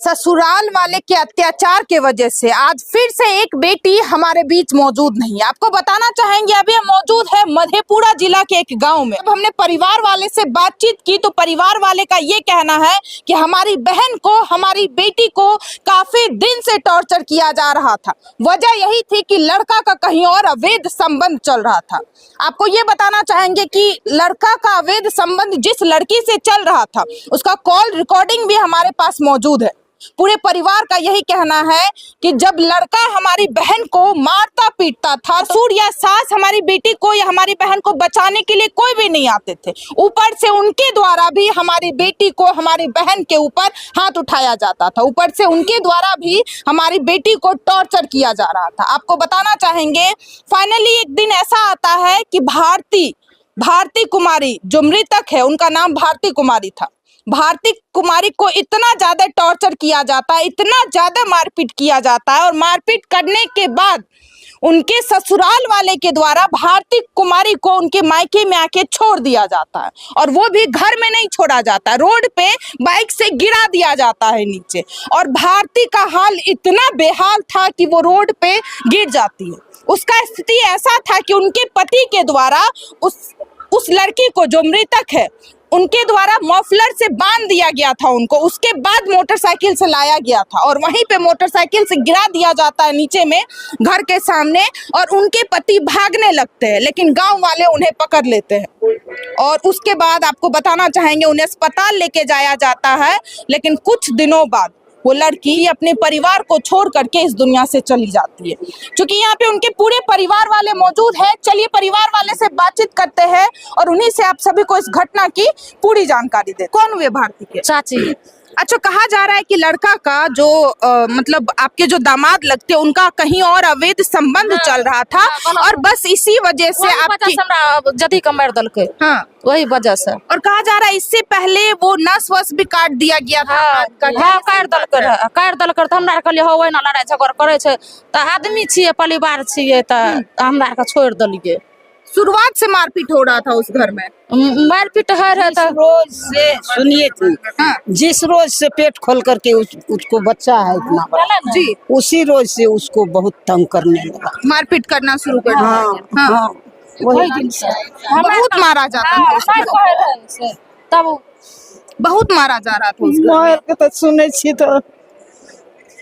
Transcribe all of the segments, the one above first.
ससुराल वाले के अत्याचार के वजह से आज फिर से एक बेटी हमारे बीच मौजूद नहीं है। आपको बताना चाहेंगे अभी हम मौजूद है मधेपुरा जिला के एक गांव में। अब हमने परिवार वाले से बातचीत की तो परिवार वाले का ये कहना है कि हमारी बहन को, हमारी बेटी को काफी दिन से टॉर्चर किया जा रहा था। वजह यही थी कि लड़का का कहीं और अवैध संबंध चल रहा था। आपको ये बताना चाहेंगे कि लड़का का अवैध संबंध जिस लड़की से चल रहा था उसका कॉल रिकॉर्डिंग भी हमारे पास मौजूद है। पूरे परिवार का यही कहना है कि जब लड़का हमारी बहन को मारता पीटता था, ससुर या सास हमारी बेटी को या हमारी बहन को बचाने के लिए कोई भी नहीं आते थे। ऊपर से उनके द्वारा भी हमारी बेटी को, हमारी बहन के ऊपर हाथ उठाया जाता था। ऊपर से उनके द्वारा भी हमारी बेटी को टॉर्चर किया जा रहा था। आपको बताना चाहेंगे फाइनली एक दिन ऐसा आता है कि भारती कुमारी जो मृतक है, उनका नाम भारती कुमारी था। भारती कुमारी को इतना ज्यादा टॉर्चर किया जाता है, इतना ज्यादा मारपीट किया जाता है और मारपीट करने के बाद उनके ससुराल वाले के द्वारा भारती कुमारी को उनके मायके में आके छोड़ दिया जाता है। और वो भी घर में नहीं छोड़ा जाता, रोड पे बाइक से गिरा दिया जाता है नीचे। और भारती का हाल इतना बेहाल था कि वो रोड पे गिर जाती है। उसका स्थिति ऐसा था कि उनके पति के द्वारा उस लड़की को जो मृतक है उनके द्वारा मफलर से बांध दिया गया था उनको। उसके बाद मोटरसाइकिल से लाया गया था और वहीं पे मोटरसाइकिल से गिरा दिया जाता है नीचे में घर के सामने। और उनके पति भागने लगते हैं लेकिन गांव वाले उन्हें पकड़ लेते हैं। और उसके बाद आपको बताना चाहेंगे उन्हें अस्पताल लेके जाया जाता है, लेकिन कुछ दिनों बाद वो लड़की अपने परिवार को छोड़ करके इस दुनिया से चली जाती है। क्योंकि यहाँ पे उनके पूरे परिवार वाले मौजूद हैं। चलिए परिवार वाले से बातचीत करते हैं और उन्हीं से आप सभी को इस घटना की पूरी जानकारी दे। कौन हुए भारती के चाची? अच्छा, कहा जा रहा है कि लड़का का जो मतलब आपके जो दामाद लगते हैं उनका कहीं और अवैध संबंध चल रहा था और बस इसी वजह से आपकी जदी का मार दल के। हाँ, वही वजह से। और कहा जा रहा है इससे पहले वो नस वस भी काट दिया गया था। हाँ, काट दल कर हमरा कहलिए होवे ना, लड़ाई झगड़ करे छे त आदमी छिए, परिवार छिए त हमरा के छोड़ दलिए। शुरुआत से मारपीट हो रहा था उस घर में? मारपीट है रोज से सुनिए थी। हाँ। जिस रोज से पेट खोल करके उसको बच्चा है इतना बड़ा जी, उसी रोज से उसको बहुत तंग करने लगा, मारपीट करना शुरू कर दिया। हाँ, हाँ, वही दिन से बहुत मारा जाता था, तब बहुत मारा जा रहा था उस घर में। मार के तो सुने छी तो।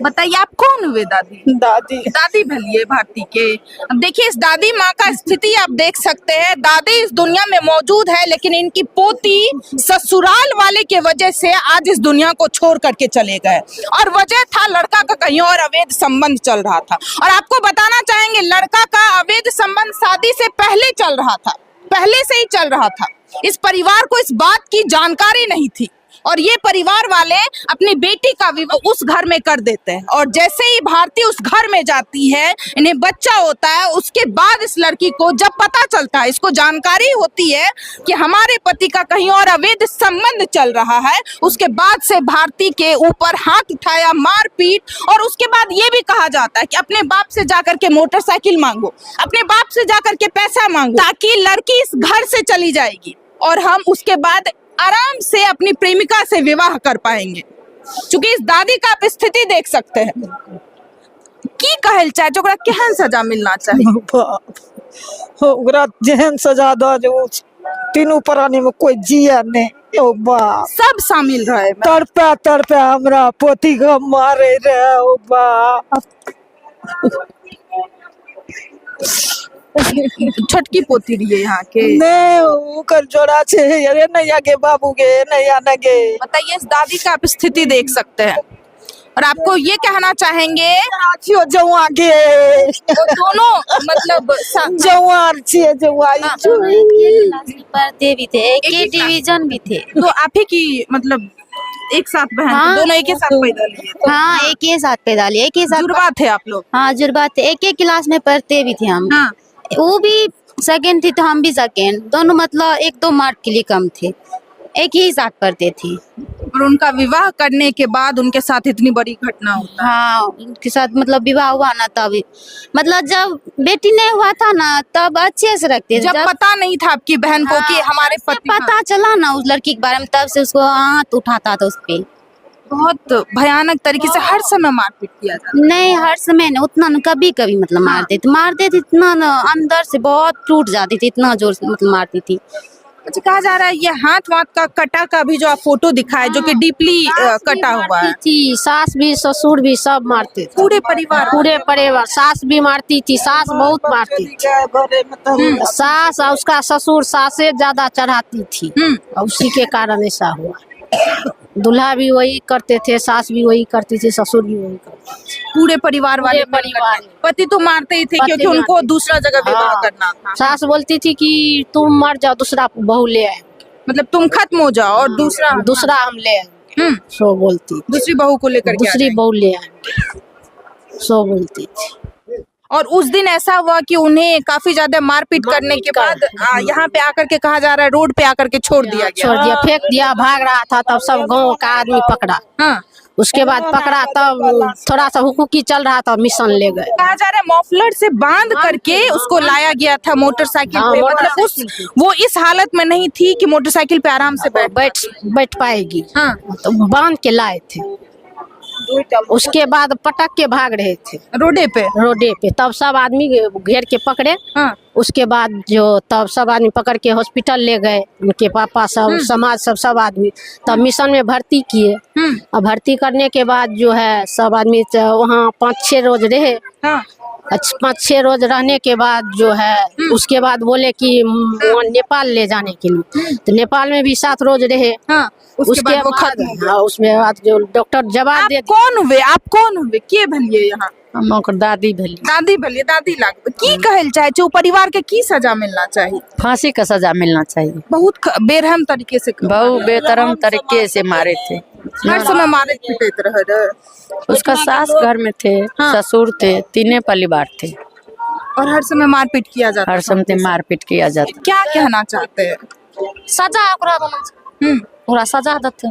बताइए आप कौन हुए? दादी भलिए भारती के। अब देखिए इस दादी माँ का स्थिति आप देख सकते हैं। दादी इस दुनिया में मौजूद है लेकिन इनकी पोती ससुराल वाले के वजह से आज इस दुनिया को छोड़ करके चले गए। और वजह था लड़का का कहीं और अवैध संबंध चल रहा था। और आपको बताना चाहेंगे लड़का का अवैध संबंध शादी से पहले चल रहा था, पहले से ही चल रहा था। इस परिवार को इस बात की जानकारी नहीं थी और ये परिवार वाले अपनी बेटी का विवाह उस घर में कर देते हैं। और जैसे ही भारती उस घर में जाती है, इन्हें बच्चा होता है, उसके बाद इस लड़की को जब पता चलता है, इसको जानकारी होती है कि हमारे पति का कहीं और अवैध संबंध चल रहा है, उसके बाद से भारती के ऊपर हाथ उठाया, मारपीट। और उसके बाद ये भी कहा जाता है कि अपने बाप से जाकर के मोटरसाइकिल मांगो, अपने बाप से जाकर के पैसा मांगो, ताकि लड़की इस घर से चली जाएगी और हम उसके बाद आराम से अपनी प्रेमिका से विवाह कर पाएंगे। क्योंकि इस दादी का आप स्थिति देख सकते हैं। की कहल चाहे जो केहन सजा मिलना चाहिए? ओकरा जेहन सजा दो जो तीनों प्राणी में कोई जिया नहीं। ओ बाप, सब शामिल रहे। तड़पे हमरा पोती को मारे रहे। ओ बाप, छोटकी पोती रही है यहाँ के? नहीं, ओकर जोड़ा छे। अरे नैया के बाबू के नैया नगे। बताइए इस दादी का आप स्थिति देख सकते हैं। और आपको ये कहना चाहेंगे जवा के दोनों मतलब जवार छे, पढ़ते भी थे, एक ही डिवीजन भी थे। तो आप ही की मतलब एक साथ बहन? हाँ, दोनों एक ही साथ पैदा लिए? हाँ, एक ही साथ पैदा लिए, एक ही साथ जुड़वा थे आप लोग? हाँ, जुड़वा थे, एक ही क्लास में पढ़ते भी थे हम। हाँ। वो भी सेकंड थी तो हम भी सेकंड, दोनों मतलब 1-2 मार्क के लिए कम थे, एक ही साथ पढ़ते थे। और उनका विवाह करने के बाद उनके साथ इतनी बड़ी घटना होता है। हाँ, उनके साथ मतलब विवाह हुआ ना तब, मतलब जब बेटी नहीं हुआ था ना तब अच्छे से रखते थे। जब पता नहीं था आपकी बहन को कि हमारे पति, पता चला ना उस लड़की के बारे में, तब से उसको हाथ उठाता था उस पे। बहुत भयानक तरीके से हर समय मारपीट किया जाता है। नहीं हर समय नहीं, उतना न, कभी कभी मतलब मारते थे इतना न, अंदर से बहुत टूट जाती थी, इतना जोर से मतलब मारती थी। अच्छा, कहा जा रहा है ये हाथ वाथ का कटा का भी जो आप फोटो दिखाए जो कि डीपली कटा हुआ है। थी सास भी ससुर भी सब मारते थे, पूरे परिवार सास भी मारती थी, सास बहुत मारती थी। सास और उसका ससुर सासे ज्यादा चढ़ाती थी और उसी के कारण ऐसा हुआ। दूल्हा भी वही करते थे, सास भी वही करती थी, ससुर भी वही करते थे। पूरे परिवार वाले पूरे परिवार। पति तो मारते ही थे क्योंकि उनको दूसरा जगह विवाह करना था। सास बोलती थी कि तुम मर जाओ दूसरा बहू ले आए, मतलब तुम खत्म हो जाओ और दूसरा हम ले आएंगे, सो बोलती थी। दूसरी बहू को लेकर के आ दूसरी बहू ले आएंगे, सो बोलती थी। और उस दिन ऐसा हुआ कि उन्हें काफी ज्यादा मारपीट करने के बाद यहाँ पे आकर के कहा जा रहा है रोड पे आकर के छोड़ दिया गया। फेंक दिया, भाग रहा था तब सब गांव का आदमी पकड़ा। हाँ, उसके बाद पकड़ा तब थोड़ा सा हुकुकी चल रहा था, मिशन ले गए। कहा जा रहा है मफलर से बांध करके उसको लाया गया था मोटरसाइकिल पे। मतलब वो इस हालत में नहीं थी कि मोटरसाइकिल पे आराम से बैठ पाएगी। हाँ, तो बांध के लाए थे, उसके बाद पटक के भाग रहे थे रोडे पे। तब सब आदमी घेर के पकड़े। हाँ, उसके बाद तब सब आदमी पकड़ के हॉस्पिटल ले गए, उनके पापा सब समाज सब आदमी तब मिशन में भर्ती किए। और भर्ती करने के बाद जो है सब आदमी वहाँ 5-6 रोज रहे। हाँ, 5-6 रोज रहने के बाद जो है उसके बाद बोले कि नेपाल ले जाने के लिए, तो नेपाल में भी 7 रोज रहे। हाँ, उसके बाद वो खत्म हो गया। उसमें बाद जो डॉक्टर जवाब दे। आप कौन हुए के भलिए यहाँ? हम दादी भली दादी लाग की कहल चाहे छे परिवार के की सजा मिलना चाहिए? फांसी का सजा मिलना चाहिए। बहुत बेरहम तरीके से बहुत बेतरम तरीके से मारे थे, हर समय मारे पीटते रहे। उसका सास घर में थे, ससुर थे, तीनों परिवार थे और हर समय मारपीट किया जाता। हर समय मारपीट किया जाता। क्या कहना चाहते हैं? सजा ओकरा सजा देते,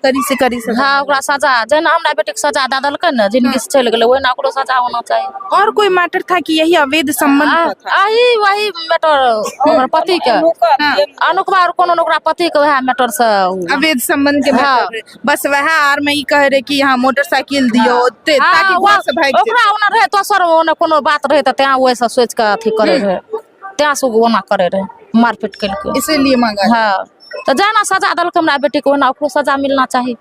करी से करी सजा। हाँ ओकरा सजा जेना हमरा बेटे के सजा दे देलकै न, जिंदगी से चल गेलै ओहिना ओकरो सजा होना चाहिए। और कोई मैटर था कि यही अवैध संबंध था? वही मैटर ओकर पति के अनुकबा और कोनो ओकरा पति के वह मैटर से अवैध संबंध के मैटर। बस वह आर में ही कह रहे कि यहाँ मोटरसाइकिल दियो ताकि घर से भाग ओकरा ओना रहे तो सर ओना कोनो बात रहे त त्या वैसा सोच के अथी करे रहे, त्या से ओना करे रहे, मारपीट करके इसीलिए मांगा। हाँ तो जाना सजा दल हमरा बेटी को ना, ओकरो सजा मिलना चाहिए।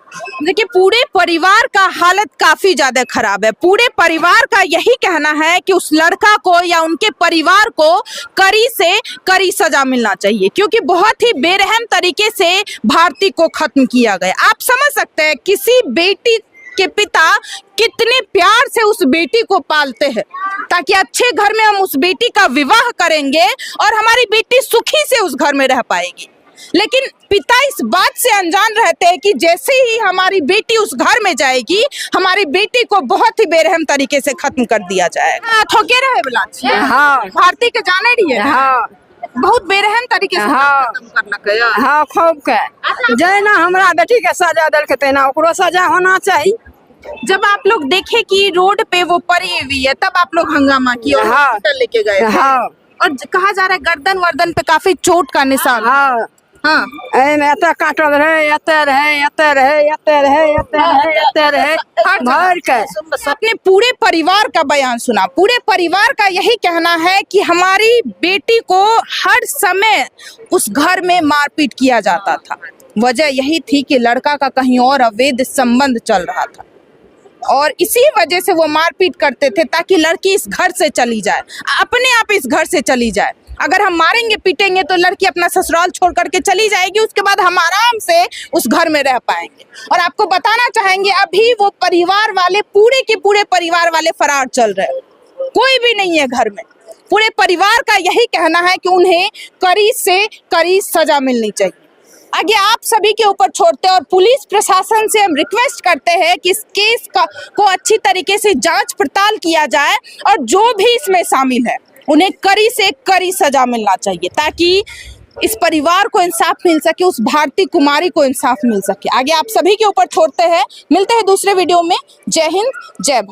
देखिए पूरे परिवार का हालत काफी ज्यादा खराब है। पूरे परिवार का यही कहना है कि उस लड़का को या उनके परिवार को कड़ी से कड़ी सजा मिलना चाहिए क्योंकि बहुत ही बेरहम तरीके से भारती को खत्म किया गया। आप समझ सकते हैं किसी बेटी के पिता कितने प्यार से उस बेटी को पालते हैं ताकि अच्छे घर में हम उस बेटी का विवाह करेंगे और हमारी बेटी सुखी से उस घर में रह पाएगी। लेकिन पिता इस बात से अनजान रहते हैं कि जैसे ही हमारी बेटी उस घर में जाएगी हमारी बेटी को बहुत ही बेरहम तरीके से खत्म कर दिया जाएगा। ठोके रहे बलाच। हाँ, भारती के जाने रही है। हाँ, बहुत बेरहम तरीके से खत्म करना। हाँ, खूब के जेना हमरा बेटी के सजा दल के तेना ओकरो सजा होना चाहिए। जब आप लोग देखे कि रोड पे वो पड़ी हुई है तब आप लोग हंगामा किया और हॉस्पिटल लेके गए। हाँ, और कहा जा रहा है गर्दन वर्दन पे काफी चोट का निशान। हाँ, हाँ, एते काटल रहे, भर के अपने पूरे परिवार का बयान सुना। पूरे परिवार का यही कहना है कि हमारी बेटी को हर समय उस घर में मारपीट किया जाता था। वजह यही थी कि लड़का का कहीं और अवैध संबंध चल रहा था और इसी वजह से वो मारपीट करते थे ताकि लड़की इस घर से चली जाए, अपने आप इस घर से चली जाए। अगर हम मारेंगे पीटेंगे तो लड़की अपना ससुराल छोड़ करके चली जाएगी, उसके बाद हम आराम से उस घर में रह पाएंगे। और आपको बताना चाहेंगे अभी वो परिवार वाले पूरे के पूरे परिवार वाले फरार चल रहे हैं, कोई भी नहीं है घर में। पूरे परिवार का यही कहना है कि उन्हें कड़ी से कड़ी सजा मिलनी चाहिए। आगे आप सभी के ऊपर छोड़ते हैं और पुलिस प्रशासन से हम रिक्वेस्ट करते हैं कि इस केस को अच्छी तरीके से जांच पड़ताल किया जाए और जो भी इसमें शामिल है उन्हें कड़ी से कड़ी सजा मिलना चाहिए ताकि इस परिवार को इंसाफ मिल सके, उस भारती कुमारी को इंसाफ मिल सके। आगे आप सभी के ऊपर छोड़ते हैं, मिलते हैं दूसरे वीडियो में। जय हिंद, जय भारत।